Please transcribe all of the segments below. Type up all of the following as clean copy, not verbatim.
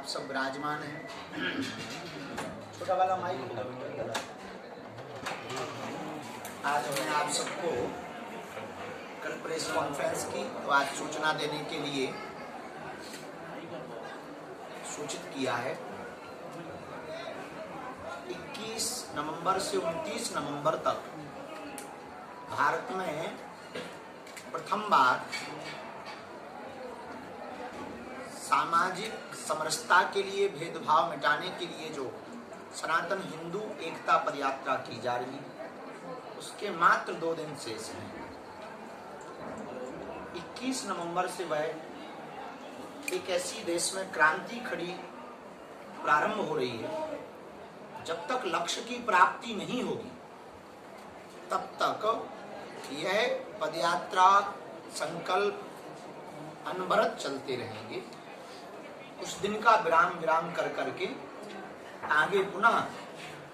सब विराजमान हैं। छोटा वाला माइक। आज हमने आप सबको कल प्रेस कॉन्फ्रेंस की तो आज सूचना देने के लिए सूचित किया है। 21 नवंबर से 29 नवंबर तक भारत में प्रथम बार सामाजिक समरसता के लिए, भेदभाव मिटाने के लिए जो सनातन हिंदू एकता पदयात्रा की जा रही है, उसके मात्र 2 दिन शेष हैं। 21 नवंबर से वह एक ऐसी देश में क्रांति खड़ी प्रारंभ हो रही है, जब तक लक्ष्य की प्राप्ति नहीं होगी तब तक यह पदयात्रा संकल्प अनवरत चलते रहेंगे। कुछ दिन का विराम कर करके आगे पुनः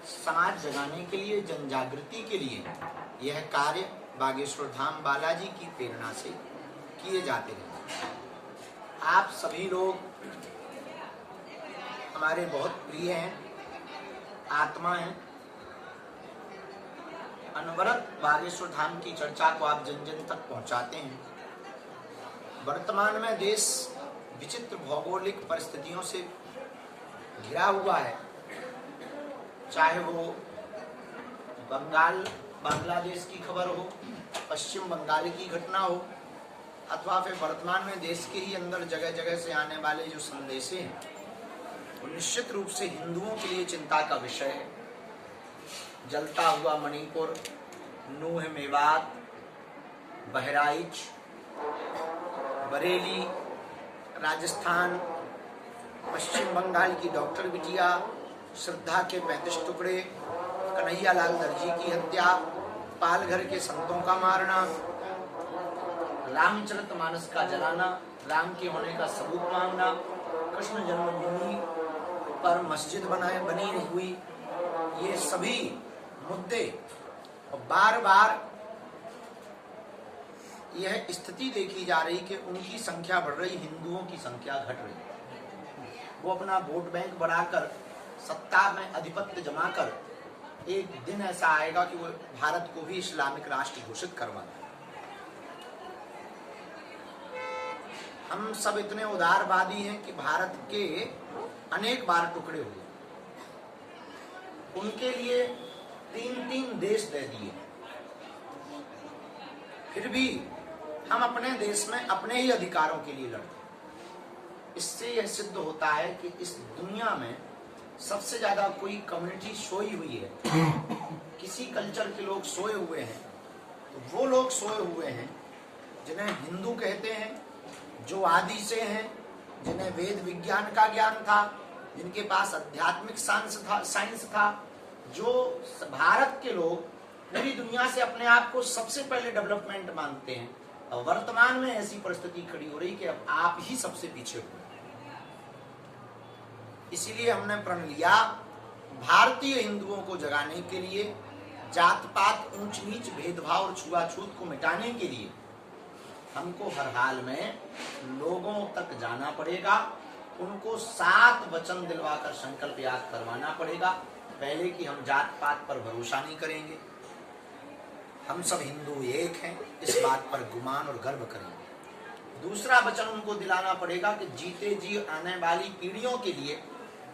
समाज जगाने के लिए, जन जागृति के लिए यह कार्य बागेश्वर धाम बालाजी की प्रेरणा से किए जाते हैं। आप सभी लोग हमारे बहुत प्रिय हैं, आत्मा हैं। अनवरत बागेश्वर धाम की चर्चा को आप जन जन तक पहुंचाते हैं। वर्तमान में देश विचित्र भौगोलिक परिस्थितियों से घिरा हुआ है, चाहे वो बांग्लादेश की खबर हो, पश्चिम बंगाल की घटना हो, अथवा फिर वर्तमान में देश के ही अंदर जगह जगह से आने वाले जो संदेश हैं, वो निश्चित रूप से हिंदुओं के लिए चिंता का विषय है। जलता हुआ मणिपुर, नूह मेवात, बहराइच, बरेली, राजस्थान, पश्चिम बंगाल की डॉक्टर बिटिया, श्रद्धा के 35 टुकड़े, कन्हैयालाल दर्जी की हत्या, पालघर के संतों का मारना, रामचरितमानस का जलाना, राम के होने का सबूत मांगना, कृष्ण जन्मभूमि पर मस्जिद बनी हुई, ये सभी मुद्दे बार बार यह स्थिति देखी जा रही कि उनकी संख्या बढ़ रही, हिंदुओं की संख्या घट रही। वो अपना वोट बैंक बढ़ाकर, सत्ता में अधिपत्य जमा कर, एक दिन ऐसा आएगा कि वो भारत को भी इस्लामिक राष्ट्र घोषित करवा दें। हम सब इतने उदारवादी हैं कि भारत के अनेक बार टुकड़े हुए, उनके लिए 3-3 देश दे दिए, फिर भी हम अपने देश में अपने ही अधिकारों के लिए लड़ते। इससे यह सिद्ध होता है कि इस दुनिया में सबसे ज्यादा कोई कम्युनिटी सोई हुई है, किसी कल्चर के लोग सोए हुए हैं, तो वो लोग सोए हुए हैं जिन्हें हिंदू कहते हैं, जो आदि से हैं, जिन्हें वेद विज्ञान का ज्ञान था, जिनके पास आध्यात्मिक साइंस था, जो भारत के लोग पूरी दुनिया से अपने आप को सबसे पहले डेवलपमेंट मानते हैं। और वर्तमान में ऐसी परिस्थिति खड़ी हो रही कि अब आप ही सबसे पीछे हो। इसीलिए हमने प्रण लिया, भारतीय हिंदुओं को जगाने के लिए, जात पात, ऊंच नीच, भेदभाव और छुआछूत को मिटाने के लिए हमको हर हाल में लोगों तक जाना पड़ेगा, उनको 7 वचन दिलवाकर संकल्प याद करवाना पड़ेगा। पहले कि हम जात पात पर भरोसा नहीं करेंगे, हम सब हिंदू एक हैं, इस बात पर गुमान और गर्व करेंगे। दूसरा वचन उनको दिलाना पड़ेगा कि जीते जी आने वाली पीढ़ियों के लिए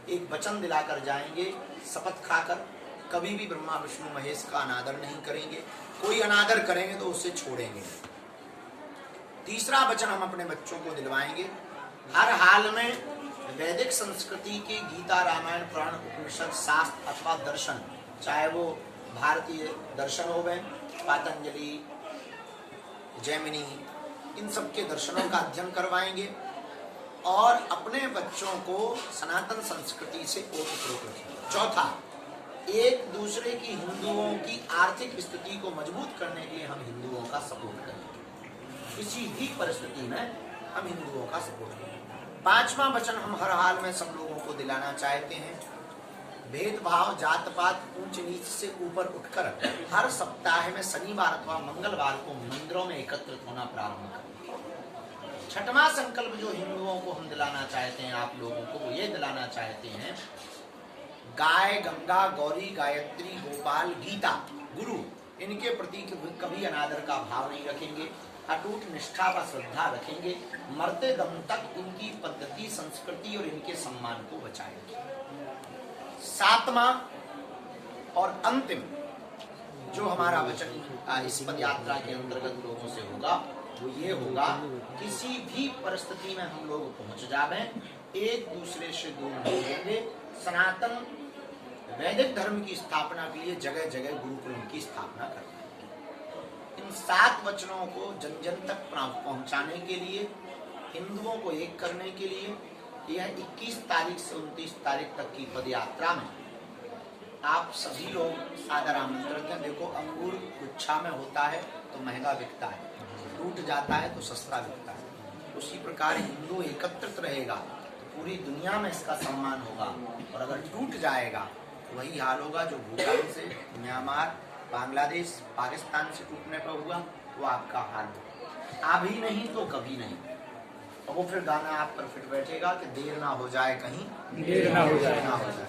एक वचन दिलाकर जाएंगे, शपथ खाकर कभी भी ब्रह्मा विष्णु महेश का अनादर नहीं करेंगे, कोई अनादर करेंगे तो उसे छोड़ेंगे। तीसरा वचन हम अपने बच्चों को दिलवाएंगे, हर हाल में वैदिक संस्कृति के गीता, रामायण, पुराण, उपनिषद, शास्त्र अथवा दर्शन, चाहे वो भारतीय दर्शन हो गए, पातंजलि, जैमिनी, इन सब के दर्शनों का अध्ययन करवाएंगे और अपने बच्चों को सनातन संस्कृति से ओतप्रोत रखेंगे। चौथा, एक दूसरे की, हिंदुओं की आर्थिक स्थिति को मजबूत करने के लिए हम हिंदुओं का सपोर्ट करेंगे, किसी भी परिस्थिति में हम हिंदुओं का सपोर्ट करेंगे। 5वां वचन हम हर हाल में सब लोगों को दिलाना चाहते हैं, भेदभाव, जात पात, ऊंच नीच से ऊपर उठकर हर सप्ताह में शनिवार अथवा मंगलवार को मंदिरों में एकत्रित होना प्रारंभ करें। छठवां संकल्प जो हिंदुओं को हम दिलाना चाहते हैं, आप लोगों को, वो ये दिलाना चाहते हैं, गाय, गंगा, गौरी, गायत्री, गोपाल, गीता, गुरु, इनके प्रति कभी अनादर का भाव नहीं रखेंगे, अटूट निष्ठा व श्रद्धा रखेंगे, मरते दम तक इनकी पद्धति, संस्कृति और इनके सम्मान को बचाएंगे। सातवां और अंतिम जो हमारा वचन इस पद यात्रा के अंतर्गत लोगों से होगा, वो ये होगा, किसी भी परिस्थिति में हम लोग पहुंच जावे, एक दूसरे से दूर नहीं रहेंगे, सनातन वैदिक धर्म की स्थापना के लिए जगह जगह गुरुकुलों की स्थापना करना। इन 7 वचनों को जन जन तक पहुंचाने के लिए, हिंदुओं को एक करने के लिए, यह 21 तारीख से 29 तारीख तक की पद यात्रा में आप सभी लोग सादर आमंत्रित हैं। देखो, अंगूर गुच्छा में होता है तो महंगा बिकता है, टूट जाता है तो सस्ता बिकता है। उसी प्रकार हिंदू एकत्रित रहेगा तो पूरी दुनिया में इसका सम्मान होगा, और अगर टूट जाएगा तो वही हाल होगा जो भूटान से, म्यांमार, बांग्लादेश, पाकिस्तान से टूटने पर हुआ, वो आपका हाल होगा। अभी नहीं तो कभी नहीं। और वो फिर गाना आप पर फिट बैठेगा कि देर ना हो जाए, कहीं देर ना हो जाए।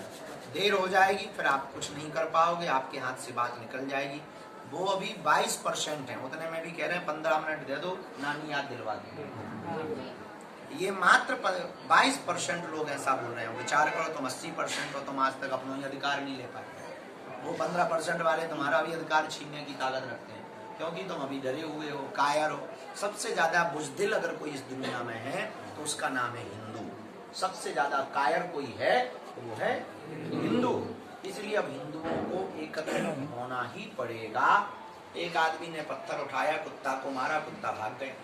देर हो जाएगी फिर आप कुछ नहीं कर पाओगे, आपके हाथ से बात निकल जाएगी। वो अभी 22% है, उतने में भी कह रहे हैं 15 मिनट दे दो, नानी याद दिलवा दो। ये मात्र 22% लोग ऐसा बोल रहे हैं। विचार करो, तुम 80% हो, तुम आज तक अपना ही अधिकार नहीं ले पाए। वो 15% वाले तुम्हारा भी अधिकार छीनने की ताकत रखते हैं, क्योंकि तुम अभी डरे हुए हो, कायर हो। सबसे ज्यादा बुज़दिल अगर कोई इस दुनिया में है तो उसका नाम है हिंदू। सबसे ज्यादा कायर कोई है तो वो है हिंदू। इसलिए अब हिंदुओं को एकत्रित होना ही पड़ेगा। एक आदमी ने पत्थर उठाया, कुत्ता को मारा, कुत्ता भाग गया।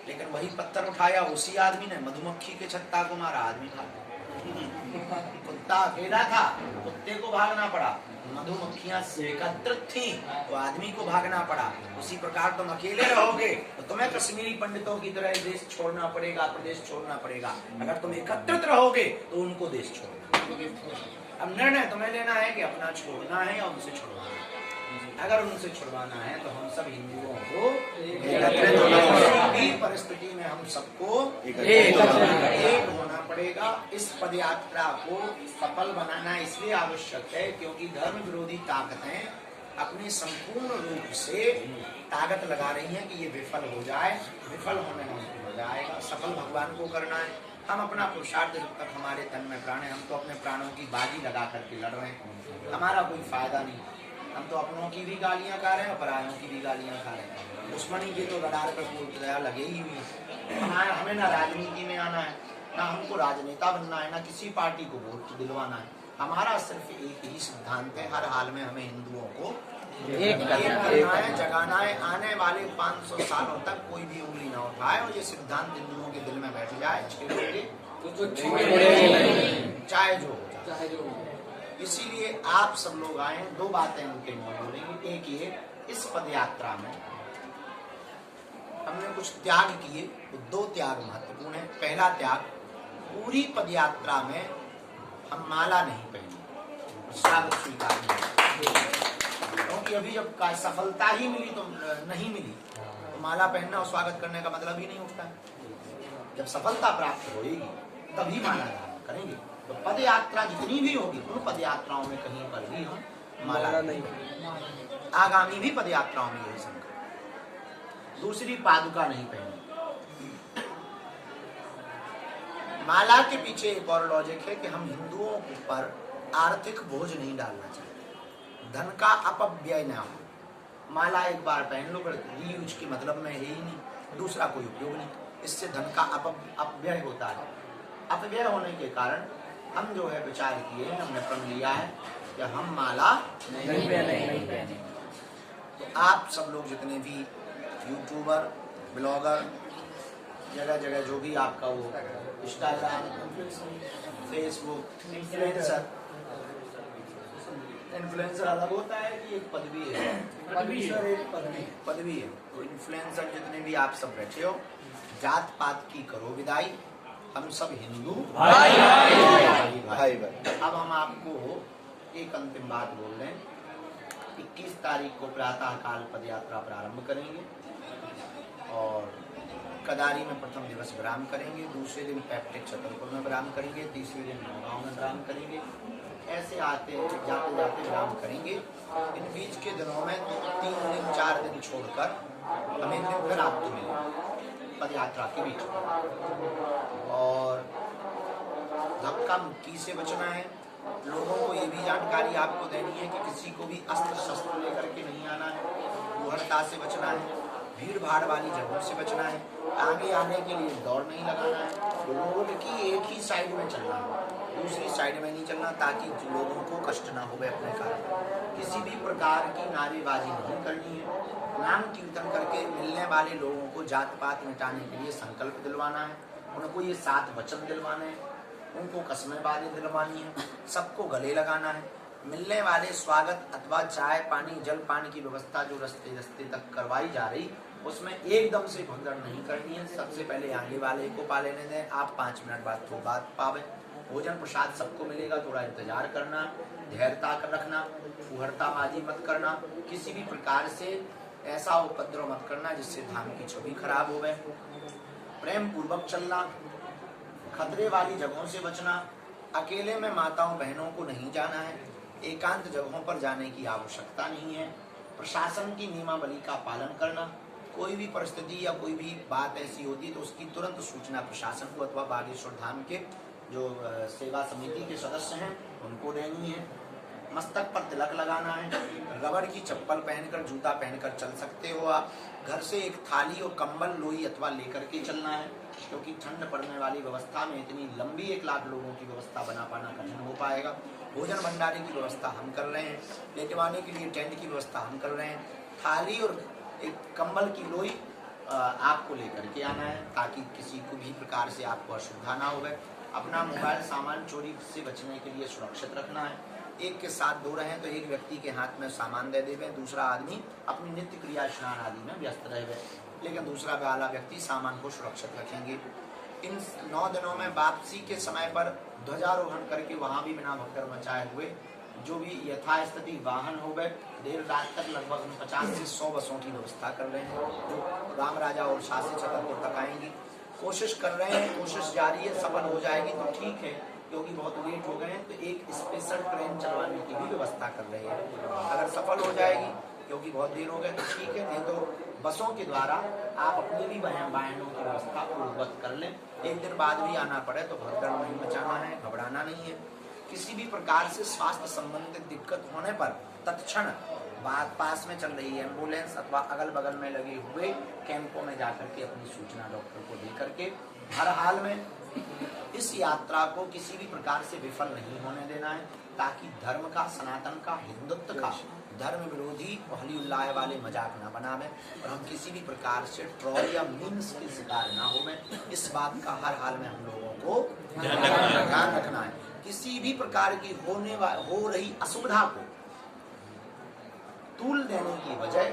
लेकिन वही पत्थर उठाया उसी आदमी ने मधुमक्खी के छत्ता को मारा, आदमी भाग गया। कुत्ता अकेला था, कुत्ते को भागना पड़ा। मधुमक्खियां एकत्रित थी तो आदमी को भागना पड़ा। उसी प्रकार तुम अकेले रहोगे तो तुम्हें कश्मीरी पंडितों की तरह देश छोड़ना पड़ेगा, प्रदेश छोड़ना पड़ेगा। अगर तुम एकत्रित रहोगे तो उनको देश छोड़ना। अब निर्णय तुम्हें लेना है कि अपना छोड़ना है या उनसे छुड़वाना है। अगर उनसे छुड़वाना है तो हम सब हिंदुओं को एकत्रित होना, परिस्थिति में हम सबको एक होना पड़ेगा। इस पदयात्रा को सफल बनाना इसलिए आवश्यक है क्योंकि धर्म विरोधी ताकतें अपनी संपूर्ण रूप से ताकत लगा रही हैं कि ये विफल हो जाए। विफल होने में उनको मजा आएगा। सफल भगवान को करना है। हम अपना पुरुषार्थ जब तक हमारे तन में प्राण है, हम तो अपने प्राणों की बाजी लगा करके लड़ रहे हैं, हमारा कोई फायदा नहीं। हम तो अपनों की भी गालियां खा रहे हैं और परायों की भी गालियां खा रहे हैं। दुश्मनी की तो रडार पर पूरी तरह लगे ही हुई है। हमें ना राजनीति में आना है, ना हमको राजनेता बनना है, ना किसी पार्टी को वोट दिलवाना है। हमारा सिर्फ एक ही सिद्धांत है, हर हाल में हमें हिंदुओं को एक करना है, जगाना है। आने वाले 500 सालों तक कोई भी उंगली ना उठाए और ये सिद्धांत हिंदुओं के दिल में बैठ जाए, छेड़ोगे तो चाहे जो हो। इसीलिए आप सब लोग आए। 2 बातें उनके मुंह बोलेंगे। एक ये, इस पद यात्रा में हमने कुछ त्याग किए, तो 2 त्याग महत्वपूर्ण है। पहला त्याग, पूरी पद यात्रा में हम माला नहीं पहने, स्वागत स्वीकार नहीं। क्योंकि अभी जब सफलता ही मिली तो नहीं मिली तो माला पहनना और स्वागत करने का मतलब ही नहीं उठता है। जब सफलता प्राप्त होगी तभी माला धारण करेंगे। तो पद यात्रा जितनी भी होगी उन पद यात्राओं में कहीं पर भी हम माला नहीं, आगामी भी पद यात्राओं में यही संकल्प। दूसरी, पादुका नहीं पहनी। माला के पीछे एक और लॉजिक है कि हम हिंदुओं पर आर्थिक बोझ नहीं डालना चाहते, धन का अपव्यय न हो। माला एक बार पहन लो, रीयूज के मतलब में है ही नहीं, दूसरा कोई उपयोग नहीं। इससे धन का अपव्यय होता है। अपव्यय होने के कारण हम जो है विचार किए हैं, हमने प्रण लिया है कि हम माला नहीं पहने। तो आप सब लोग जितने भी यूट्यूबर, ब्लॉगर, जगह जगह जो भी आपका वो इंस्टाग्राम, फेसबुक, इन्फ्लुएंसर अलग होता है कि एक पदवी है, पदवी है। तो इन्फ्लुएंसर जितने भी आप सब बैठे हो, जात पात की करो विदाई, हम सब हिंदू भाई। अब हम आपको एक अंतिम बात बोल रहे हैं। 21 तारीख को प्रातः काल पद यात्रा प्रारंभ करेंगे और कदारी में प्रथम दिवस विराम करेंगे, दूसरे दिन पैप्टिक छतरपुर में विराम करेंगे, तीसरे दिन नौगांव में विराम करेंगे। ऐसे आते जाते जाते विराम करेंगे। इन बीच के दिनों में 3 दिन 4 दिन छोड़कर हम एक दिन फिर आपको मिलेंगे पद यात्रा के बीच में। और धक्का मुक्की से बचना है। लोगों को ये भी जानकारी आपको देनी है कि किसी को भी अस्त्र शस्त्र लेकर के नहीं आना है, उहड़ता से बचना है, भीड़ भाड़ वाली जगहों से बचना है, आगे आने के लिए दौड़ नहीं लगाना है, रोड की एक ही साइड में चलना है, दूसरी साइड में नहीं चलना, ताकि लोगों को कष्ट ना हो अपने कारण। किसी भी प्रकार की नारेबाजी नहीं करनी है। नाम कीर्तन करके मिलने वाले लोगों को जात पात मिटाने के लिए संकल्प दिलवाना है, उनको ये 7 वचन दिलवाने हैं, उनको कस्में बातें दिलवानी है, सबको गले लगाना है। मिलने वाले स्वागत अथवा चाय पानी जल पानी की व्यवस्था जो रस्ते रस्ते तक करवाई जा रही, उसमें एकदम से भगदड़ नहीं करनी है। सबसे पहले आगे वाले को पा लेने दें, आप 5 मिनट बाद तो बात पावे। भोजन प्रसाद सबको मिलेगा, थोड़ा इंतजार करना, धैर्यता कर रखना, उहड़ताबाजी मत करना, किसी भी प्रकार से ऐसा उपद्रव मत करना जिससे धाम की छवि खराब हो गए। प्रेम पूर्वक चलना, खतरे वाली जगहों से बचना, अकेले में माताओं बहनों को नहीं जाना है, एकांत जगहों पर जाने की आवश्यकता नहीं है। प्रशासन की नियमावली का पालन करना, कोई भी परिस्थिति या कोई भी बात ऐसी होती तो उसकी तुरंत सूचना प्रशासन को अथवा बागेश्वर धाम के जो सेवा समिति के सदस्य हैं उनको देनी है। मस्तक पर तिलक लगाना है, रबड़ की चप्पल पहनकर जूता पहनकर चल सकते हो आप। घर से एक थाली और कंबल लोई अथवा लेकर के चलना है, क्योंकि ठंड पड़ने वाली व्यवस्था में इतनी लंबी 1 लाख लोगों की व्यवस्था बना पाना कठिन हो पाएगा। भोजन भंडारे की व्यवस्था हम कर रहे हैं, लेटवाने के लिए टेंट की व्यवस्था हम कर रहे हैं। थाली और एक कंबल की लोई आपको लेकर के आना है, ताकि किसी को भी प्रकार से आपको असुविधा ना हो। अपना मोबाइल सामान चोरी से बचने के लिए सुरक्षित रखना है। एक के साथ 2 रहें तो एक व्यक्ति के हाथ में सामान दे देवे, दूसरा आदमी अपनी नित्य क्रिया स्नान आदि में व्यस्त रहे, लेकिन दूसरा वाला व्यक्ति सामान को सुरक्षित रखेंगे। इन 9 दिनों में वापसी के समय पर ध्वजारोहण करके वहां भी बिना भगदड़ मचाए हुए जो भी यथास्थिति वाहन हो गए, देर रात तक लगभग 50 से 100 बसों की व्यवस्था कर रहे हैं जो राम राजा और शासी छतरपुर तक आएंगी। कोशिश कर रहे हैं, कोशिश जारी है, सफल हो जाएगी तो ठीक है, क्योंकि बहुत लेट हो गए हैं तो एक स्पेशल ट्रेन चलवाने की भी व्यवस्था कर रहे हैं। अगर सफल हो जाएगी क्योंकि बहुत देर हो गए तो ठीक है, नहीं तो बसों के द्वारा आप अपनी भी वाहनों की व्यवस्था पूर्ववत कर लें। एक दिन बाद भी आना पड़े तो भगदड़ नहीं मचाना है, घबराना नहीं है। किसी भी प्रकार से स्वास्थ्य संबंधित दिक्कत होने पर तत्क्षण पास में चल रही एम्बुलेंस अथवा अगल बगल में लगे हुए कैंपों में जाकर के अपनी सूचना डॉक्टर को दे करके हर हाल में इस यात्रा को किसी भी प्रकार से विफल नहीं होने देना है, ताकि धर्म का, सनातन का, हिंदुत्व का धर्म विरोधी हलीउल्लाह वाले मजाक ना बनावे और हम किसी भी प्रकार से ट्रॉल या मीम्स के शिकार ना हो। इस बात का हर हाल में हम लोगों को ध्यान रखना है। किसी भी प्रकार की हो रही असुविधा को तूल देने की बजाय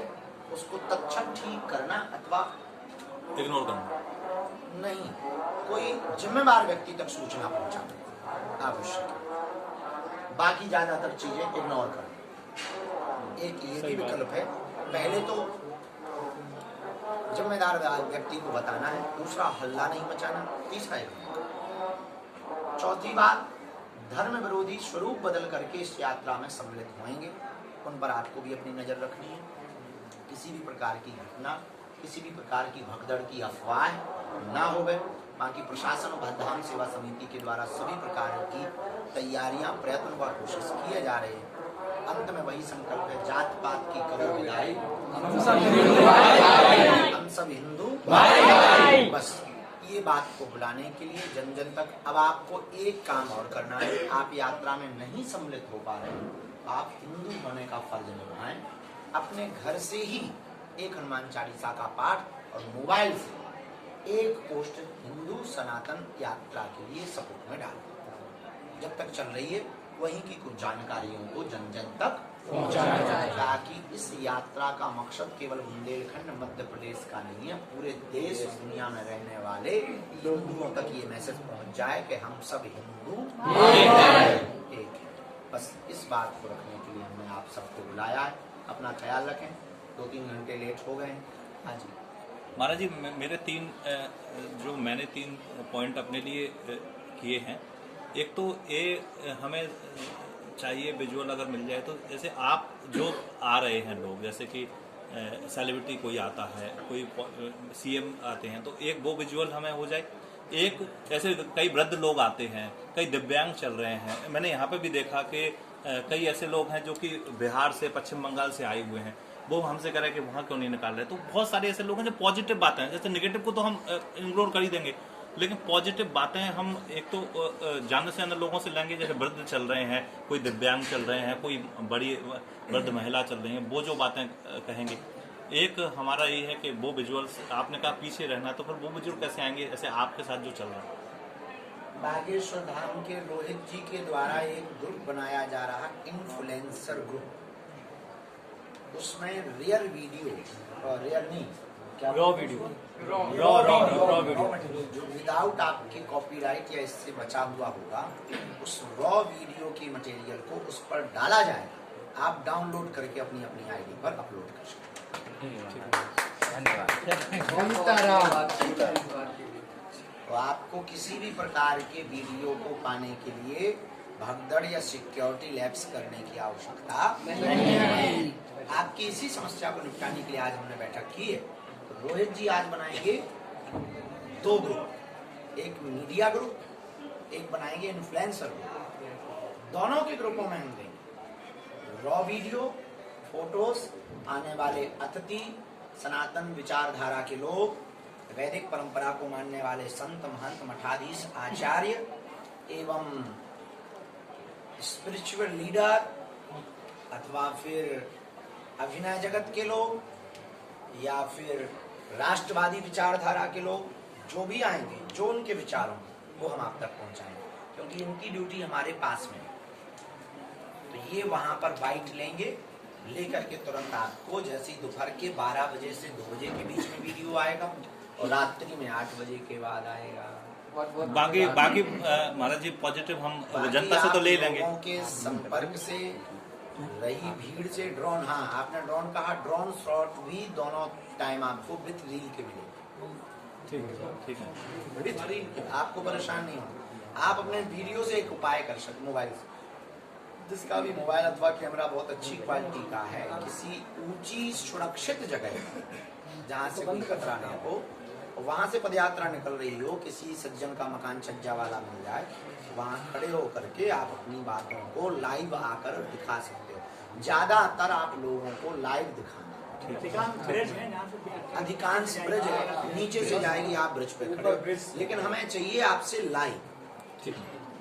उसको तत्क्षण ठीक करना अथवा इग्नोर करना नहीं, कोई जिम्मेदार व्यक्ति तक सूचना पहुंचाना आवश्यक है। बाकी ज्यादातर चीजें इग्नोर करना। एक ये भी विकल्प है, पहले तो जिम्मेदार व्यक्ति को बताना है, दूसरा हल्ला नहीं मचाना, तीसरा चौथी बात धर्म विरोधी स्वरूप बदल करके इस यात्रा में सम्मिलित होंगे, उन पर आपको भी अपनी नजर रखनी है। किसी भी प्रकार की घटना, किसी भी प्रकार की भगदड़ की अफवाह ना हो। बाकी प्रशासन और धाम सेवा समिति के द्वारा सभी प्रकार की तैयारियां, प्रयत्न व कोशिश किए जा रहे हैं। अंत में वही संकल्प है, जात पात की करो विदाई, हम सब हिंदू बस। ये बात को बुलाने के लिए जन जन तक अब आपको एक काम और करना है। आप यात्रा में नहीं सम्मिलित हो पा रहे हैं, आप हिंदू होने का फर्ज निभाएं। अपने घर से ही एक हनुमान चालीसा का पाठ और मोबाइल से एक पोस्ट हिंदू सनातन यात्रा के लिए सपोर्ट में डालें। जब तक चल रही है वहीं की कुछ जानकारियों को जन जन तक पहुंचाया जाए, ताकि इस यात्रा का मकसद केवल बुंदेलखंड मध्य प्रदेश का नहीं है, पूरे देश दुनिया में रहने वाले हिंदुओं तक ये मैसेज पहुंच जाए कि हम सब हिंदू एक है। बस इस बात को रखने के लिए हमने आप सबको बुलाया है। अपना ख्याल रखें। 2-3 घंटे लेट हो गए। हाँ जी। महाराज जी मेरे जो मैंने 3 पॉइंट अपने लिए किए हैं। एक तो ये हमें चाहिए विजुअल अगर मिल जाए तो, जैसे आप जो आ रहे हैं लोग, जैसे कि सेलिब्रिटी कोई आता है, कोई सीएम आते हैं, तो एक वो विजुअल हमें हो जाए। एक ऐसे कई वृद्ध लोग आते हैं, कई दिव्यांग चल रहे हैं। मैंने यहाँ पे भी देखा कि कई ऐसे लोग हैं जो कि बिहार से, पश्चिम बंगाल से आए हुए हैं, वो हमसे कह रहे हैं कि वहाँ क्यों नहीं निकाल रहे। तो बहुत सारे ऐसे लोग हैं जो पॉजिटिव बातें हैं, जैसे नेगेटिव को तो हम इग्नोर कर ही देंगे, लेकिन पॉजिटिव बातें हम एक तो ज्यादा से ज्यादा लोगों से लेंगे। जैसे वृद्ध चल रहे हैं, कोई दिव्यांग चल रहे हैं, कोई बड़ी वृद्ध महिला चल रही है, वो जो बातें कहेंगे। एक हमारा ये है कि वो विजुअल्स, आपने कहा पीछे रहना, तो फिर वो विजुअल कैसे आएंगे ऐसे आपके साथ जो चल रहा है? बागेश्वर धाम के रोहित जी के द्वारा एक ग्रुप बनाया जा रहा, इन्फ्लुएंसर ग्रुप। उसमें रियल वीडियो, रियल नहीं, क्या रॉ वीडियो, रॉ वीडियो जो विदाउट आपके कॉपीराइट या इससे बचा हुआ होगा, उस रॉ वीडियो की मटेरियल को उस पर डाला जाएगा। आप डाउनलोड करके अपनी अपनी आईडी पर अपलोड कर सकते हैं। तो आपको किसी भी प्रकार के वीडियो को पाने के लिए भगदड़ या सिक्योरिटी लैप्स करने की आवश्यकता नहीं है। आपकी इसी समस्या को निपटाने के लिए आज हमने बैठक की है। तो रोहित जी आज बनाएंगे 2 ग्रुप, एक मीडिया ग्रुप, एक बनाएंगे इन्फ्लुएंसर ग्रुप। दोनों के ग्रुपों में हम देंगे रॉ वीडियो, फोटोज, आने वाले अतिथि, सनातन विचारधारा के लोग, वैदिक परंपरा को मानने वाले संत, महंत, मठाधीश, आचार्य एवं स्पिरिचुअल लीडर, अथवा फिर अभिनय जगत के लोग, या फिर राष्ट्रवादी विचारधारा के लोग, जो भी आएंगे, जो उनके विचार होंगे वो हम आप तक पहुंचाएंगे, क्योंकि इनकी ड्यूटी हमारे पास में है। तो ये वहां पर बाइट लेंगे, लेकर के तुरंत आपको, जैसे दोपहर के 12 बजे से 2 बजे के बीच में वीडियो आएगा और रात्रि में 8 बजे के बाद आएगा। बाकी महाराज जी पॉजिटिव हम जनता से तो ले लेंगे। लोगों के संपर्क से, रही भीड़ से, ड्रोन, हाँ आपने ड्रोन कहा, ड्रोन शॉट भी दोनों टाइम आपको विथ रील के मिलेंगे। ठीक है, विथ रील के, आपको परेशान नहीं होना। आप अपने वीडियो से एक उपाय कर सकते मोबाइल से, जिसका भी मोबाइल अथवा कैमरा बहुत अच्छी क्वालिटी का है, किसी ऊंची सुरक्षित जगह जहाँ से कोई खतरा ना हो, वहां से पदयात्रा निकल रही हो, किसी सज्जन का मकान छज्जा वाला मिल जाए, वहां खड़े हो करके आप अपनी बातों को लाइव आकर दिखा सकते हो। ज्यादातर आप लोगों को लाइव दिखाना, अधिकांश ब्रिज है, नीचे से जाएगी, आप ब्रिज पे खड़े हो, लेकिन हमें चाहिए आपसे लाइव।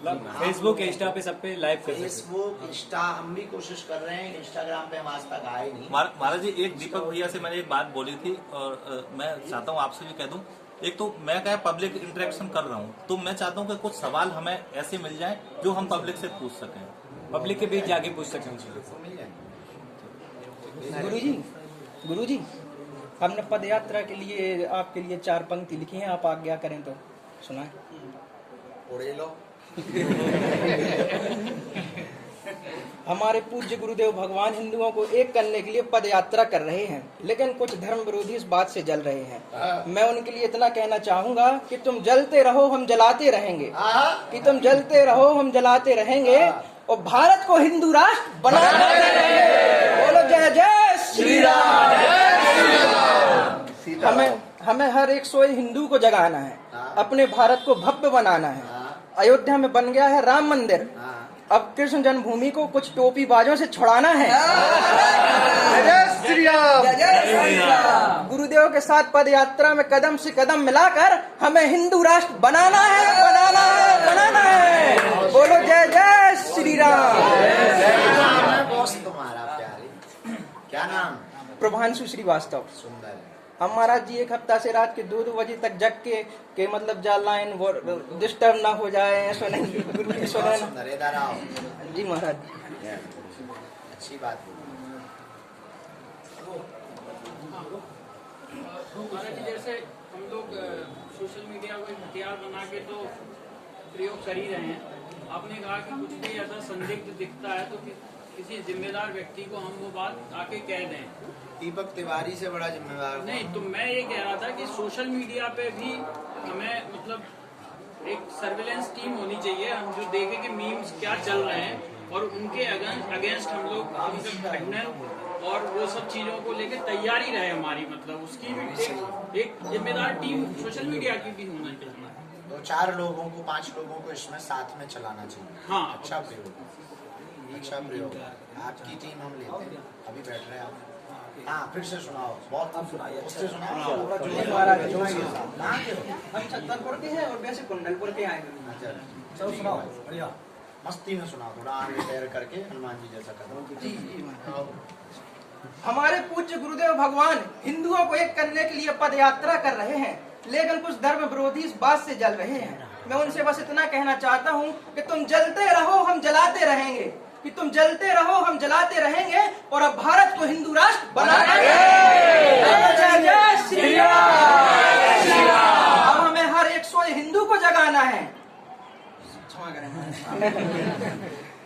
फेसबुक, इंस्टा पे सब पे लाइव कर सकते हैं। फेसबुक, इंस्टा हम भी कोशिश कर रहे हैं, इंस्टाग्राम पे हम आज तक आए नहीं। महाराज जी एक दीपक भैया से मैंने एक बात बोली थी और मैं चाहता हूँ आपसे भी कह दूं। एक तो मैं क्या पब्लिक इंटरेक्शन कर रहा हूँ, तो मैं चाहता हूँ कि कुछ सवाल हमें ऐसे मिल जाएं जो हम पब्लिक से पूछ सकें, पब्लिक के बीच जाके पूछ सकें। गुरुजी, हमने पदयात्रा के लिए आपके लिए 4 पंक्ति लिखी हैं, आप आज्ञा करें तो सुनाएं। उड़े लो। हमारे पूज्य गुरुदेव भगवान हिंदुओं को एक करने के लिए पद यात्रा कर रहे हैं, लेकिन कुछ धर्म विरोधी इस बात से जल रहे हैं। मैं उनके लिए इतना कहना चाहूंगा कि तुम जलते रहो, हम जलाते रहेंगे, कि तुम जलते रहो, हम जलाते रहेंगे और भारत को हिंदू राष्ट्र बनाते रहेंगे। बोलो जय जय श्री राम। हमें हर एक सोए हिंदू को जगाना है, अपने भारत को भव्य बनाना है। अयोध्या में बन गया है राम मंदिर, अब कृष्ण जन्मभूमि को कुछ टोपी बाजों से छुड़ाना है। गुरुदेव के साथ पद यात्रा में कदम से कदम मिलाकर हमें हिंदू राष्ट्र बनाना है, बनाना है, बनाना है। बोलो जय जय श्री राम। बॉस तुम्हारा प्यारे, क्या नाम? प्रभांशु श्रीवास्तव। सुंदर। हम महाराज जी 1 हफ्ता से रात के 2-2 बजे तक जग के मतलब जा लाइन वो डिस्टर्ब ना हो जाए, सुने गुरु जी सुने जी महाराज। अच्छी बात। जैसे हम लोग सोशल मीडिया को हथियार बना के तो प्रयोग कर ही रहे हैं। आपने कहा कि कुछ भी ऐसा संदिग्ध दिखता है तो किसी जिम्मेदार व्यक्ति को हम वो बात आके कह दें। दीपक तिवारी से बड़ा जिम्मेदार नहीं, तो मैं ये कह रहा था कि सोशल मीडिया पे भी हमें मतलब एक सर्विलेंस टीम होनी चाहिए, हम जो देखें कि मीम्स क्या चल रहे हैं और उनके अगेंस्ट हम लोग उनके खंडन और वो सब चीजों को लेकर तैयारी रहे हमारी, मतलब उसकी भी एक जिम्मेदार टीम सोशल मीडिया की भी होना चाहिए। 2-4 लोगों को 5 लोगों को इसमें साथ में चलाना चाहिए। हाँ। अच्छा प्रयोग, अच्छा प्रयोग। आपकी टीम हम लेते हैं, अभी बैठ रहे हैं आप। हाँ, फिर से सुनाओ, बहुत उससे सुनाओ। कहाँ के हो? हम छतरपुर के हैं और वैसे कुंडलपुर के आए हैं। अच्छा, चलो सुनाओ, बढ़िया मस्ती में सुनाओ, थोड़ा आगे पैर करके हनुमान जी जैसा करो। हमारे पूज्य गुरुदेव भगवान हिंदुओं को एक करने के लिए पद यात्रा कर रहे हैं, लेकिन कुछ धर्म विरोधी इस बात से जल रहे हैं। मैं उनसे बस इतना कहना चाहता हूँ कि तुम जलते रहो, हम जलाते रहेंगे, कि तुम जलते रहो, हम जलाते रहेंगे और अब भारत को हिंदू राष्ट्र बनाएंगे। जय श्री राम। अब हमें हर एक सोए हिंदू को जगाना है। क्षमा करें।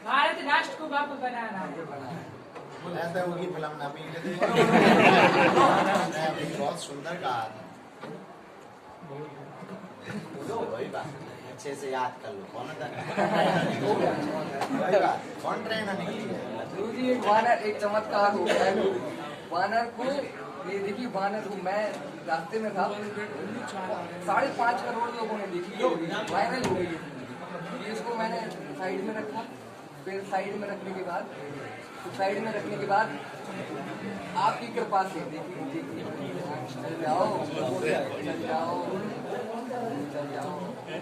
भारत राष्ट्र को बाप बनाना है। ऐसा होगी फिल्म ना भी बहुत सुंदर कहा था। वही बात, अच्छे से याद कर लो। कौन कौन ट्रेन निकली है? गुरुजी, एक वानर, एक चमत्कार हो गया है। वानर को ये देखिए, वानर को मैं रास्ते में था, 5.5 करोड़ लोगों ने देखी, वायरल हो गई। इसको मैंने साइड में रखा, फिर साइड में रखने के बाद आपकी कृपा से देखिए चल जाओ, चल जाओ, चल जाओ, चल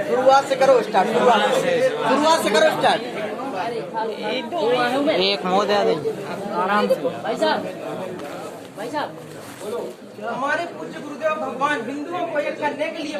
शुरुआत से करो स्टार्ट, शुरुआत से करो स्टार्ट। एक मोद आराम से। भाई साहब हमारे पूज्य गुरुदेव भगवान हिंदुओं को एक करने के लिए